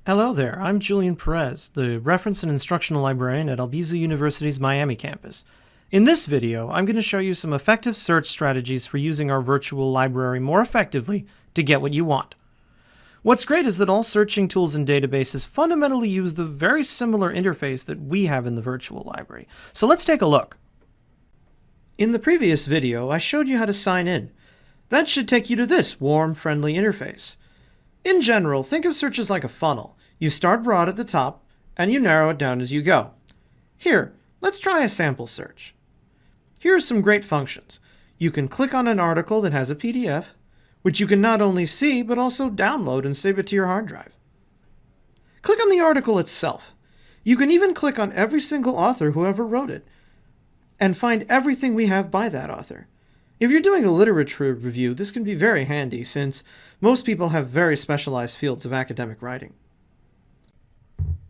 Hello there, I'm Julian Perez, the Reference and Instructional Librarian at Albizu University's Miami Campus. In this video, I'm going to show you some effective search strategies for using our virtual library more effectively to get what you want. What's great is that all searching tools and databases fundamentally use the very similar interface that we have in the virtual library. So let's take a look. In the previous video, I showed you how to sign in. That should take you to this warm, friendly interface. In general, think of searches like a funnel. You start broad at the top, and you narrow it down as you go. Here, let's try a sample search. Here are some great functions. You can click on an article that has a PDF, which you can not only see, but also download and save it to your hard drive. Click on the article itself. You can even click on every single author who ever wrote it, and find everything we have by that author. If you're doing a literature review, this can be very handy since most people have very specialized fields of academic writing.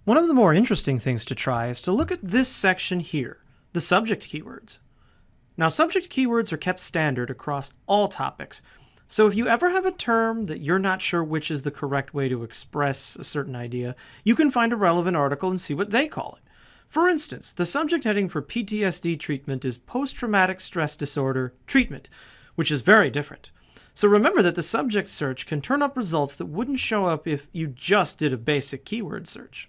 One of the more interesting things to try is to look at this section here, the subject keywords. Now, subject keywords are kept standard across all topics, so if you ever have a term that you're not sure which is the correct way to express a certain idea, you can find a relevant article and see what they call it. For instance, the subject heading for PTSD treatment is post-traumatic stress disorder treatment, which is very different. So remember that the subject search can turn up results that wouldn't show up if you just did a basic keyword search.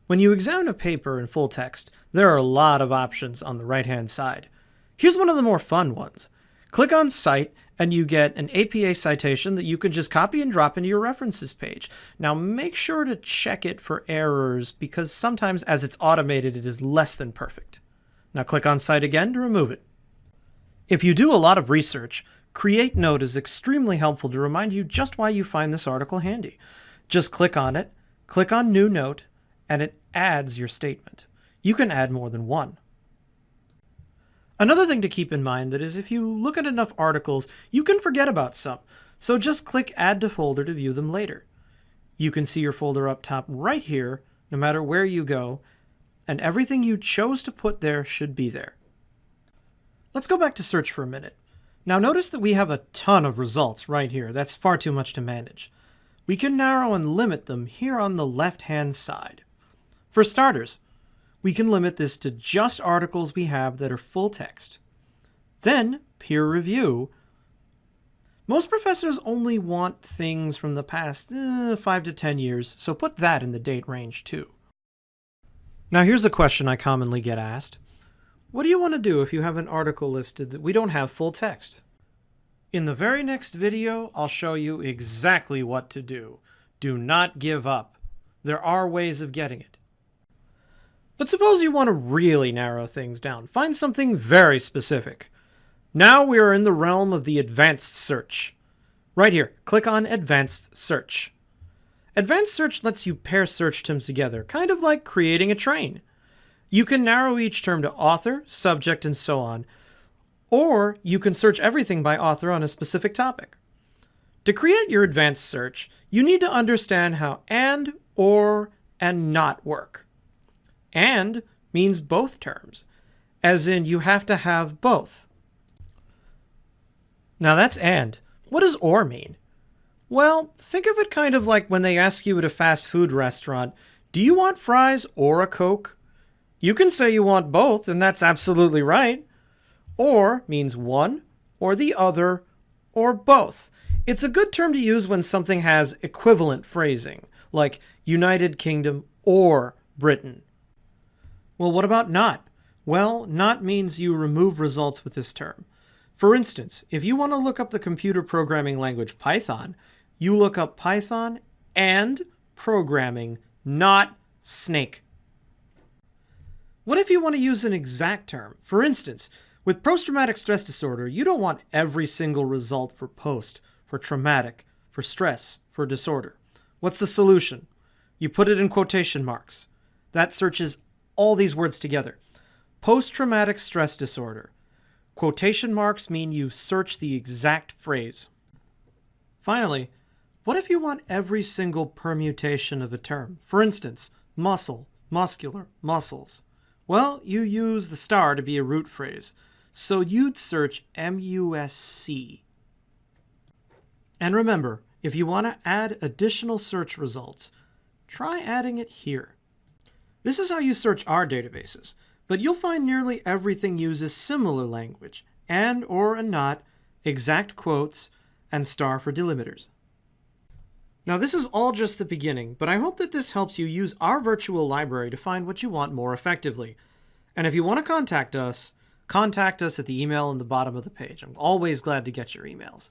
When you examine a paper in full text, there are a lot of options on the right-hand side. Here's one of the more fun ones. Click on Cite, and you get an APA citation that you can just copy and drop into your references page. Now make sure to check it for errors because sometimes as it's automated, it is less than perfect. Now click on Cite again to remove it. If you do a lot of research, Create Note is extremely helpful to remind you just why you find this article handy. Just click on it, click on New Note, and it adds your statement. You can add more than one. Another thing to keep in mind that is if you look at enough articles, you can forget about some, so just click Add to Folder to view them later. You can see your folder up top right here, no matter where you go, and everything you chose to put there should be there. Let's go back to search for a minute. Now notice that we have a ton of results right here. That's far too much to manage. We can narrow and limit them here on the left-hand side. For starters, we can limit this to just articles we have that are full text. Then, peer review. Most professors only want things from the past 5 to 10 years, so put that in the date range too. Now here's a question I commonly get asked. What do you want to do if you have an article listed that we don't have full text? In the very next video, I'll show you exactly what to do. Do not give up. There are ways of getting it. But suppose you want to really narrow things down. Find something very specific. Now we are in the realm of the advanced search. Right here, click on Advanced Search. Advanced Search lets you pair search terms together, kind of like creating a train. You can narrow each term to author, subject, and so on, or you can search everything by author on a specific topic. To create your advanced search, you need to understand how and, or, and not work. And means both terms, as in you have to have both. Now that's and. What does or mean? Well, think of it kind of like when they ask you at a fast food restaurant, do you want fries or a Coke? You can say you want both, and that's absolutely right. Or means one, or the other, or both. It's a good term to use when something has equivalent phrasing, like United Kingdom or Britain. Well, what about not? Well, not means you remove results with this term. For instance, if you want to look up the computer programming language Python, you look up Python and programming, not snake. What if you want to use an exact term? For instance, with post-traumatic stress disorder, you don't want every single result for post, for traumatic, for stress, for disorder. What's the solution? You put it in quotation marks. That searches all these words together. Post-traumatic stress disorder. Quotation marks mean you search the exact phrase. Finally, what if you want every single permutation of a term? For instance, muscle, muscular, muscles. Well, you use the star to be a root phrase, so you'd search MUSC. And remember, if you want to add additional search results, try adding it here. This is how you search our databases, but you'll find nearly everything uses similar language, and, or, and not, exact quotes, and star for delimiters. Now this is all just the beginning, but I hope that this helps you use our virtual library to find what you want more effectively. And if you want to contact us at the email in the bottom of the page. I'm always glad to get your emails.